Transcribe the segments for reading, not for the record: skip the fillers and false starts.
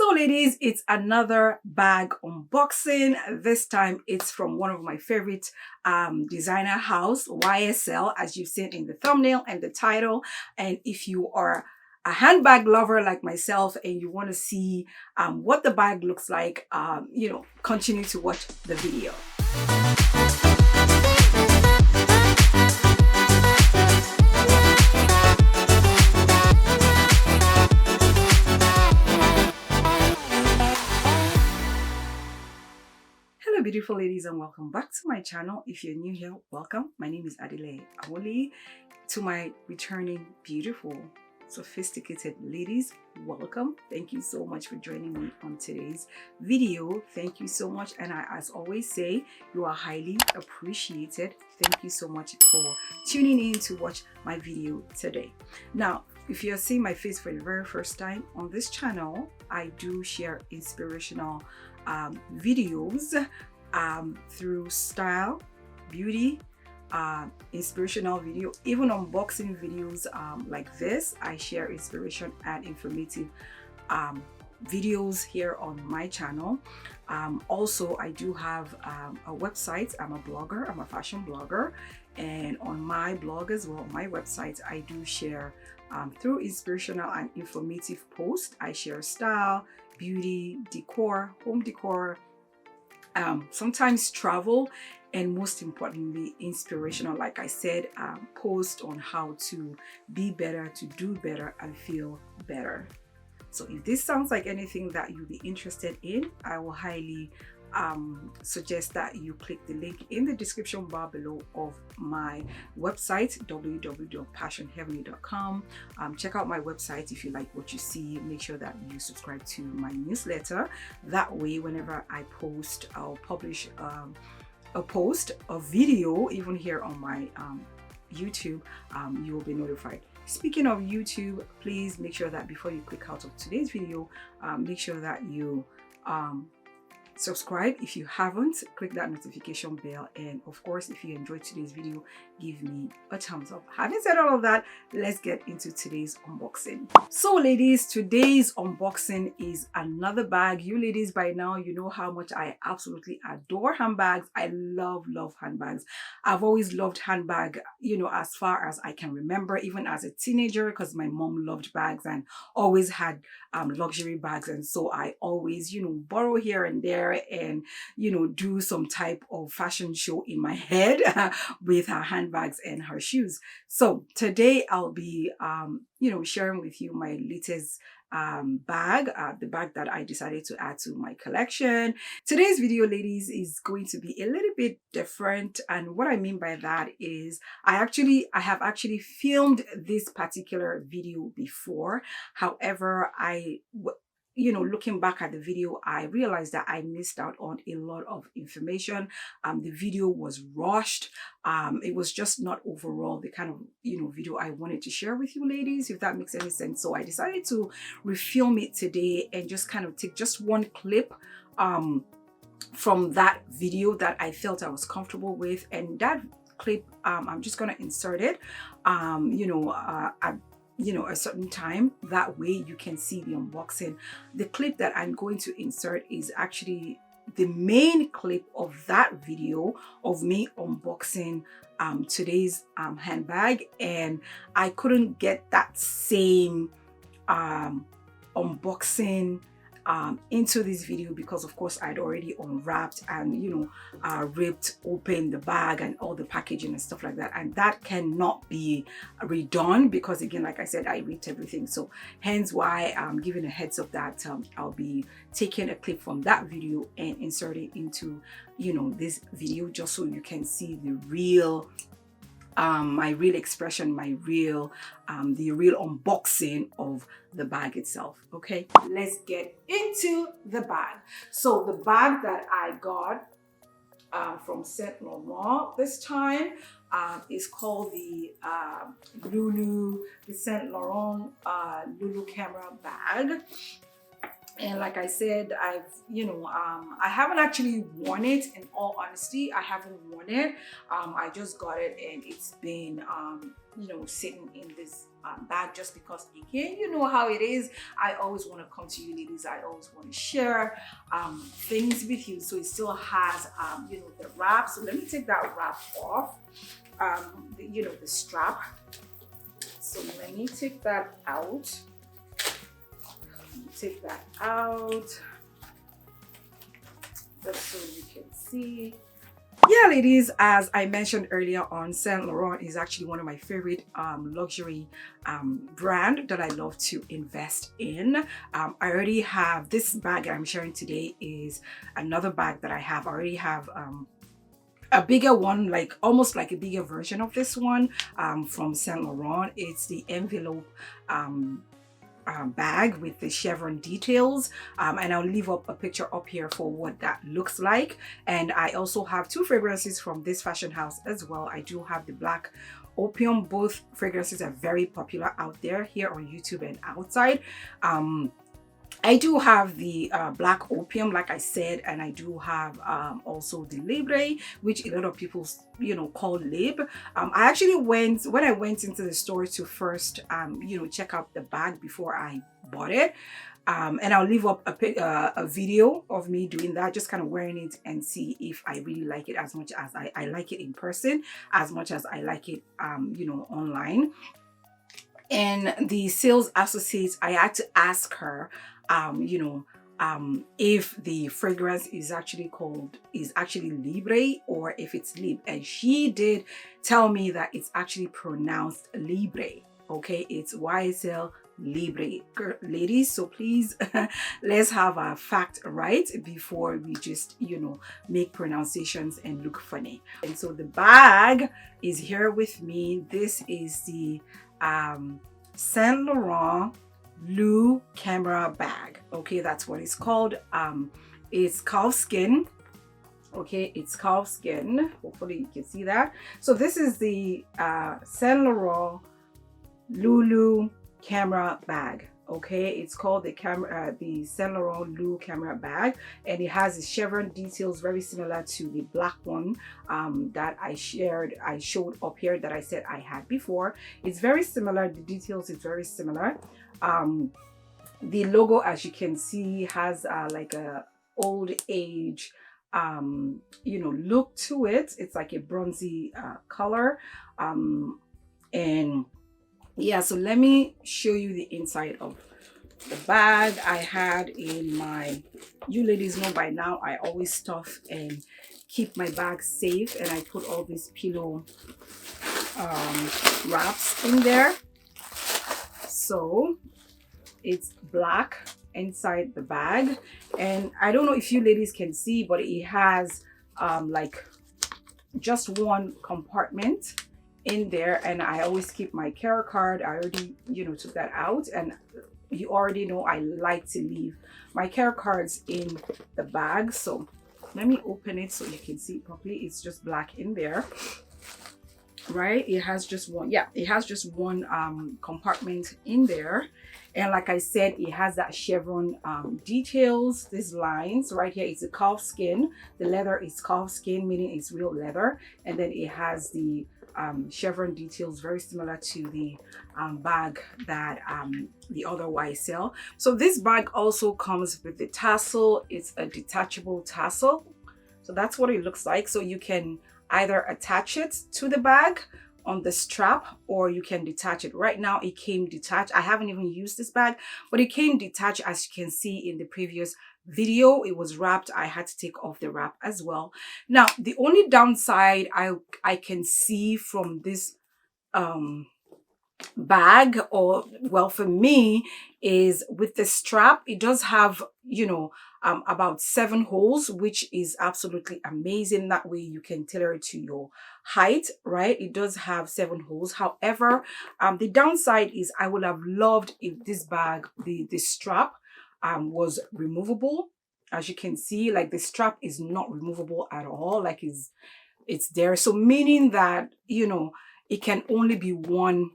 So ladies, it's another bag unboxing. This time it's from one of my favorite designer house, YSL, as you've seen in the thumbnail and the title. And if you are a handbag lover like myself and you want to see what the bag looks like, continue to watch the video. Hello beautiful ladies and welcome back to my channel. If you're new here, welcome. My name is Adele Awoli. To my returning beautiful sophisticated ladies, welcome. Thank you so much for joining me on today's video. Thank you so much, and I as always say you are highly appreciated. Thank you so much for tuning in to watch my video today. Now, if you're seeing my face for the very first time on this channel, I do share inspirational videos through style, beauty, inspirational video, even unboxing videos like this. I share inspiration and informative videos here on my channel. Also, I do have a website. I'm a blogger. I'm a fashion blogger, and on my blog as well, my website, I do share through inspirational and informative posts. I share style, beauty, decor, home decor, sometimes travel, and most importantly inspirational, like I said, post on how to be better, to do better, and feel better. So if this sounds like anything that you'll be interested in, I will highly suggest that you click the link in the description bar below of my website, www.passionheavenly.com. Check out my website if you like what you see. Make sure that you subscribe to my newsletter. That way, whenever I post, I'll publish a post, a video, even here on my YouTube, you will be notified. Speaking of YouTube, please make sure that before you click out of today's video, make sure that you subscribe. If you haven't, click that notification bell, and of course, if you enjoyed today's video, give me a thumbs up. Having said all of that, let's get into today's unboxing. So ladies, today's unboxing is another bag. You ladies, by now you know how much I absolutely adore handbags. I love handbags. I've always loved handbag, as far as I can remember, even as a teenager, because my mom loved bags and always had luxury bags, and so I always borrow here and there and do some type of fashion show in my head with her handbags and her shoes. So today I'll be sharing with you my latest bag, the bag that I decided to add to my collection. Today's video, ladies, is going to be a little bit different, and what I mean by that is I have actually filmed this particular video before. However, looking back at the video, I realized that I missed out on a lot of information. The video was rushed. It was just not overall the kind of video I wanted to share with you ladies, if that makes any sense. So I decided to refilm it today and just kind of take just one clip from that video that I felt I was comfortable with, and that clip I'm just gonna insert it at a certain time. That way you can see the unboxing. The clip that I'm going to insert is actually the main clip of that video of me unboxing today's handbag, and I couldn't get that same unboxing into this video because of course I'd already unwrapped and ripped open the bag and all the packaging and stuff like that, and that cannot be redone because, again, like I said, I ripped everything. So hence why I'm giving a heads up that I'll be taking a clip from that video and inserting into this video, just so you can see the real my real expression, the real unboxing of the bag itself. Okay, let's get into the bag. So the bag that I got from Saint Laurent this time is called the Saint Laurent Lulu camera bag. And like I said, I haven't actually worn it. In all honesty, I haven't worn it. I just got it and it's been, sitting in this bag, just because, again, you know how it is. I always want to come to you ladies. I always want to share things with you. So it still has you know, the wrap. So let me take that wrap off, you know, the strap. So let me take that out. Take that out just so you can see. Yeah, ladies, as I mentioned earlier on, Saint Laurent is actually one of my favorite luxury brand that I love to invest in. I already have this bag that I'm sharing today, is another bag that I have. I already have a bigger one, like almost like a bigger version of this one from Saint Laurent. It's the envelope bag with the chevron details, and I'll leave up a picture up here for what that looks like. And I also have two fragrances from this fashion house as well. I do have the Black Opium. Both fragrances are very popular out there, here on YouTube and outside. I do have the Black Opium, like I said, and I do have also the Libre, which a lot of people, you know, call Lib. I actually went, when I went into the store to first, you know, check out the bag before I bought it. And I'll leave up a video of me doing that, just kind of wearing it and see if I really like it as much as I like it in person, as much as I like it, you know, online. And the sales associate, I had to ask her, you know, if the fragrance is actually Libre or if it's Lib. And she did tell me that it's actually pronounced Libre. Okay, it's YSL Libre. Ladies, so please let's have our fact right before we just, you know, make pronunciations and look funny. And so the bag is here with me. This is the Saint Laurent Lou camera bag. Okay, that's what it's called. It's calf skin. Okay, it's calf skin. Hopefully you can see that. So this is the Saint Laurent Lulu camera bag. Okay, it's called the Saint Laurent Lou camera bag, and it has the chevron details very similar to the black one that I showed up here, that I said I had before. It's very similar. The details is very similar. The logo, as you can see, has like a old age you know, look to it. It's like a bronzy color, and yeah, so let me show you the inside of the bag. I had in my, you ladies know by now, I always stuff and keep my bag safe, and I put all these pillow wraps in there. So it's black inside the bag, and I don't know if you ladies can see, but it has like just one compartment in there, and I always keep my care card. I already, you know, took that out, and you already know I like to leave my care cards in the bag. So let me open it so you can see it properly. It's just black in there, right? It has just one, yeah, it has just one compartment in there. And like I said, it has that chevron details, these lines right here. It's a calf skin. The leather is calf skin, meaning it's real leather. And then it has the chevron details very similar to the bag that the other YSL. So this bag also comes with the tassel. It's a detachable tassel. So that's what it looks like. So you can either attach it to the bag on the strap, or you can detach it. Right now it came detached. I haven't even used this bag, but it came detached. As you can see in the previous video, it was wrapped. I had to take off the wrap as well. Now the only downside I can see from this bag, or well, for me, is with the strap. It does have, you know, about 7 holes, which is absolutely amazing. That way you can tailor it to your height, right? It does have 7 holes. However, the downside is I would have loved if this bag, the strap was removable. As you can see, like the strap is not removable at all. Like it's there. So meaning that, you know, it can only be one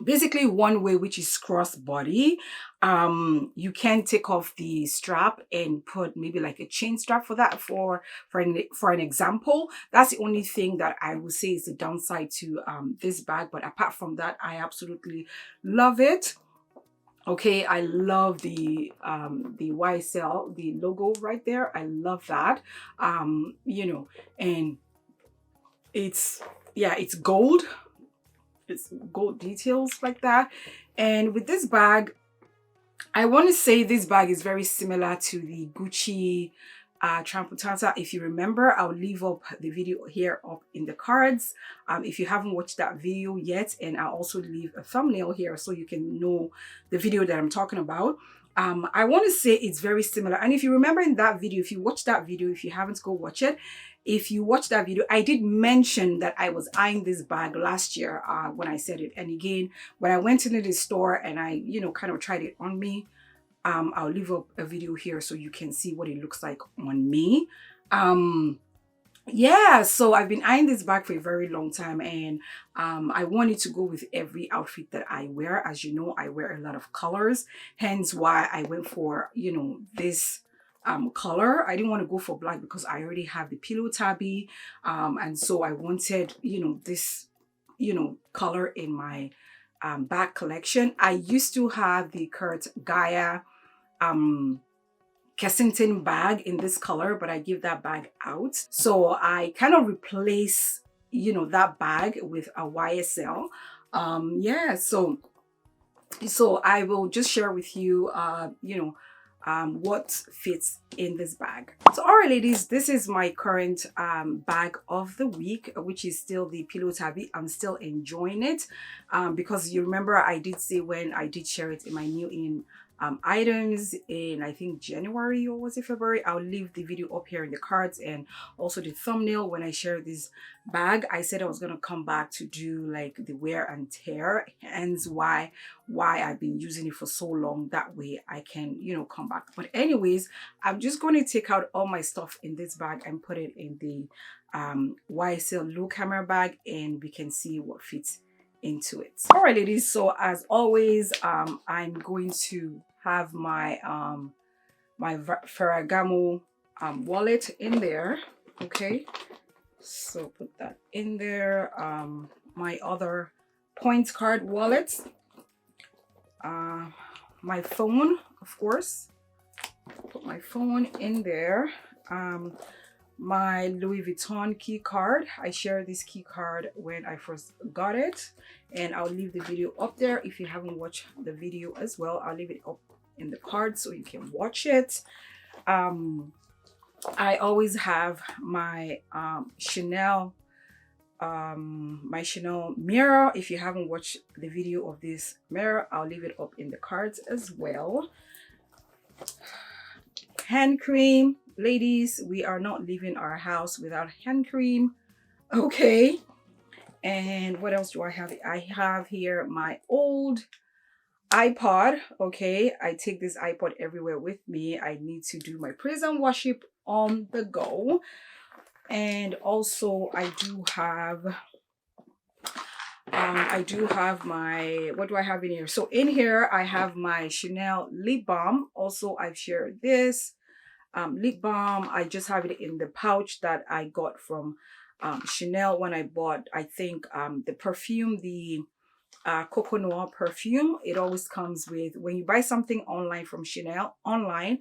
basically one way, which is crossbody. You can take off the strap and put maybe like a chain strap for that, for an example. That's the only thing that I would say is the downside to this bag, but apart from that, I absolutely love it. Okay, I love the YSL, the logo right there. I love that. You know, and it's, yeah, it's gold. It's gold details like that. And with this bag, I want to say this bag is very similar to the Gucci Tramputanta. If you remember, I'll leave up the video here up in the cards if you haven't watched that video yet, and I'll also leave a thumbnail here so you can know the video that I'm talking about. I want to say it's very similar, and if you remember in that video, if you watch that video, if you haven't, go watch it. If you watch that video, I did mention that I was eyeing this bag last year when I said it. And again, when I went into the store and I, you know, kind of tried it on me, I'll leave up a video here so you can see what it looks like on me. Yeah, so I've been eyeing this bag for a very long time, and I wanted to go with every outfit that I wear. As you know, I wear a lot of colors, hence why I went for, you know, this color. I didn't want to go for black because I already have the pillow tabby, and so I wanted, you know, this, you know, color in my bag collection. I used to have the Kurt Gaia Kensington bag in this color, but I give that bag out, so I kind of replace, you know, that bag with a YSL. Yeah, so I will just share with you you know, what fits in this bag. So all right, ladies, this is my current bag of the week, which is still the pillow tabby. I'm still enjoying it because you remember I did say when I did share it in my new in items in, I think, January, or was it February? I'll leave the video up here in the cards and also the thumbnail. When I share this bag, I said I was going to come back to do like the wear and tear, hence why I've been using it for so long. That way I can, you know, come back. But anyways, I'm just going to take out all my stuff in this bag and put it in the YSL low camera bag, and we can see what fits into it. All right, ladies, so as always, I'm going to have my my Ferragamo wallet in there. Okay, so put that in there. My other points card wallet, my phone, of course, put my phone in there. My Louis Vuitton key card. I shared this key card when I first got it, and I'll leave the video up there. If you haven't watched the video as well, I'll leave it up in the card so you can watch it. I always have my Chanel my Chanel mirror. If you haven't watched the video of this mirror, I'll leave it up in the cards as well. Hand cream. Ladies, we are not leaving our house without hand cream. Okay. And what else do I have? I have here my old iPod. Okay, I take this iPod everywhere with me. I need to do my praise and worship on the go. And also I do have my, what do I have in here? So in here I have my Chanel Lip Balm. Also, I've shared this lip balm. I just have it in the pouch that I got from Chanel when I bought, I think, the perfume, the Coco Noir perfume. It always comes with, when you buy something online from Chanel online,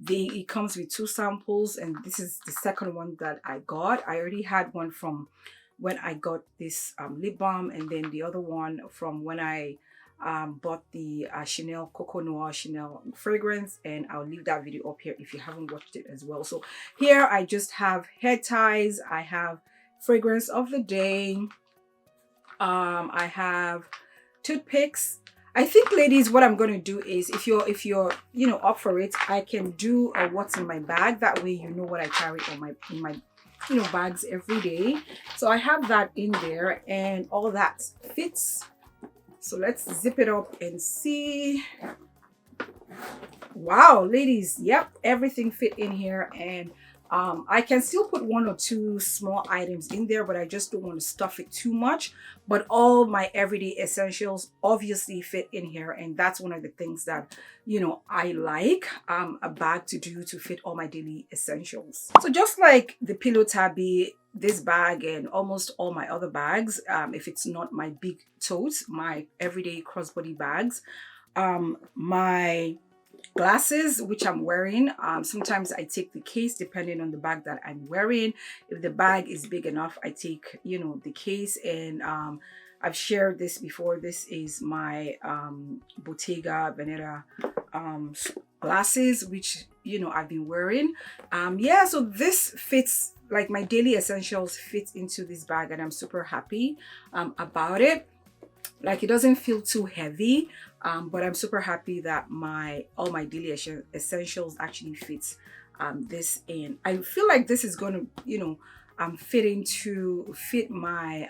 it comes with 2 samples, and this is the second one that I got. I already had one from when I got this lip balm, and then the other one from when I bought the Chanel Coco Noir Chanel fragrance, and I'll leave that video up here if you haven't watched it as well. So here I just have hair ties, I have fragrance of the day, I have toothpicks. I think, ladies, what I'm going to do is, if you're you know, up for it, I can do a what's in my bag. That way you know what I carry in my you know, bags every day. So I have that in there, and all that fits. So let's zip it up and see. Wow, ladies, yep, everything fit in here. And I can still put one or two small items in there, but I just don't want to stuff it too much. But all my everyday essentials obviously fit in here, and that's one of the things that, you know, I like a bag to do, to fit all my daily essentials. So just like the pillow tabby, this bag and almost all my other bags, if it's not my big totes, my everyday crossbody bags, my glasses which I'm wearing, sometimes I take the case depending on the bag that I'm wearing. If the bag is big enough, I take, you know, the case. And I've shared this before. This is my Bottega Veneta glasses, which, you know, I've been wearing. Yeah, so this fits, like my daily essentials fit into this bag, and I'm super happy about it. Like, it doesn't feel too heavy, but I'm super happy that all my daily essentials actually fits this in. I feel like this is going to, you know, fit my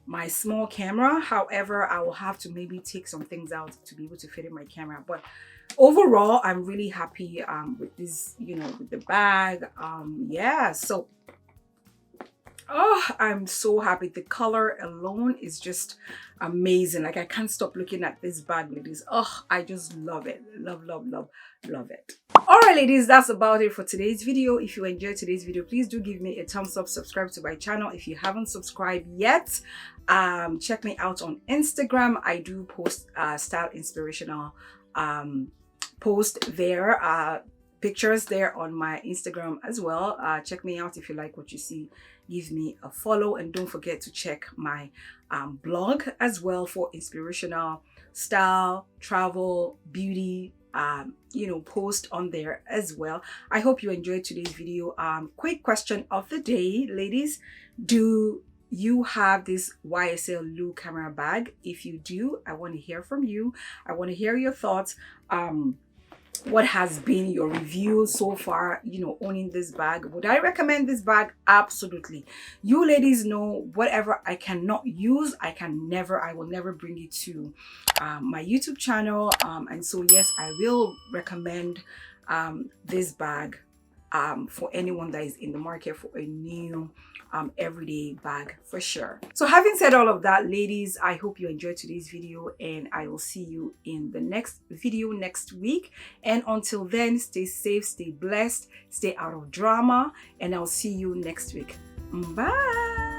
my small camera. However, I will have to maybe take some things out to be able to fit in my camera. But overall, I'm really happy with this, you know, with the bag. Yeah, so oh, I'm so happy. The color alone is just amazing. Like, I can't stop looking at this bag, ladies. Oh, I just love it. Love, love, love, love it. All right, ladies, that's about it for today's video. If you enjoyed today's video, please do give me a thumbs up. Subscribe to my channel if you haven't subscribed yet. Check me out on Instagram. I do post style inspirational post there, pictures there on my Instagram as well. Check me out if you like what you see. Give me a follow, and don't forget to check my blog as well for inspirational style, travel, beauty, you know, post on there as well. I hope you enjoyed today's video. Quick question of the day, ladies: do you have this YSL Lou camera bag? If you do, I want to hear from you. I want to hear your thoughts. What has been your review so far, you know, owning this bag? Would I recommend this bag? Absolutely. You ladies know, whatever I cannot use, I will never bring it to my YouTube channel. And so yes, I will recommend this bag for anyone that is in the market for a new everyday bag, for sure. So having said all of that, ladies, I hope you enjoyed today's video, and I will see you in the next video next week. And until then, stay safe, stay blessed, stay out of drama, and I'll see you next week. Bye.